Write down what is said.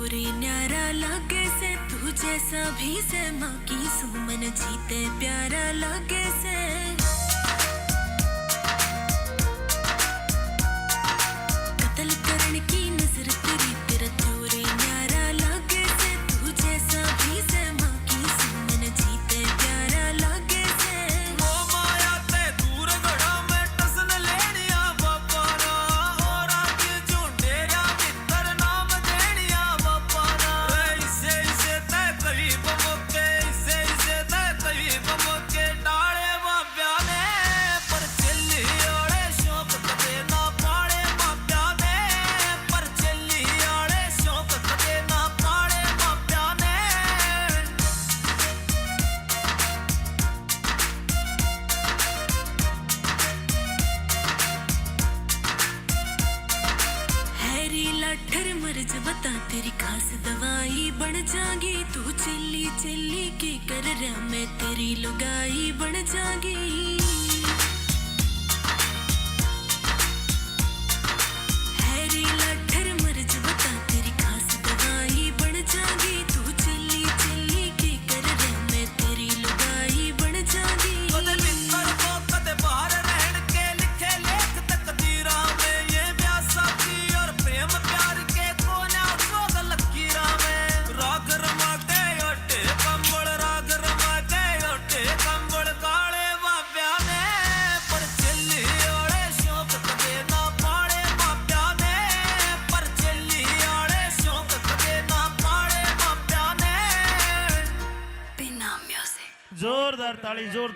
चोरी न्यारा लागे से, तू जैसा भी से माँ की सुमन जीते प्यारा लागे से। कत्ल करने की नजर तेरी, तेरा चोरी न्यारा लागे से, तू जैसा भी से माँ की सुमन जीते प्यारा लागे से। वो माया ते दूर गड़ा में टसन लेनिया बापा ना, और आगे झुंडेरा मित्र नाम देनिया बापा ना। इसे इसे ते करीब मुके, इसे इसे ते करीब मुके डाले बाप्या ने, पर चली आड़े शौक कदे ना पाड़े बाप्या ने, पर चली आड़े शौक कदे ना पाड़े बाप्या ने। हैरी लाठर मर्ज बता तेरी खास दवाई बन जागी, तू चिल्ली चिल्ली की कर रहा मैं तेरी लुगाई बन जागी। हैरी लाठर मर्ज बता तेरी खास दवाई बन जागी, तू चिल्ली चिल्ली की कर रहा मैं तेरी लुगाई बन जागी। कदे भीतर को कदे बाहर रहन के लिखे लेख तकदीरा में, ये व्यासा की और प्रेम प्यार के कोना सोग लकीरा में। राग रमा के ओटे कंबल, राग रमा के ओटे कंबल काले बाप्या ने, पर चली आड़े शौक कदे ना पाड़े बाप्या ने, पर चली आड़े शौक कदे ना पाड़े बाप्या ने। बिना म्यूजिक जोरदार ताली जोर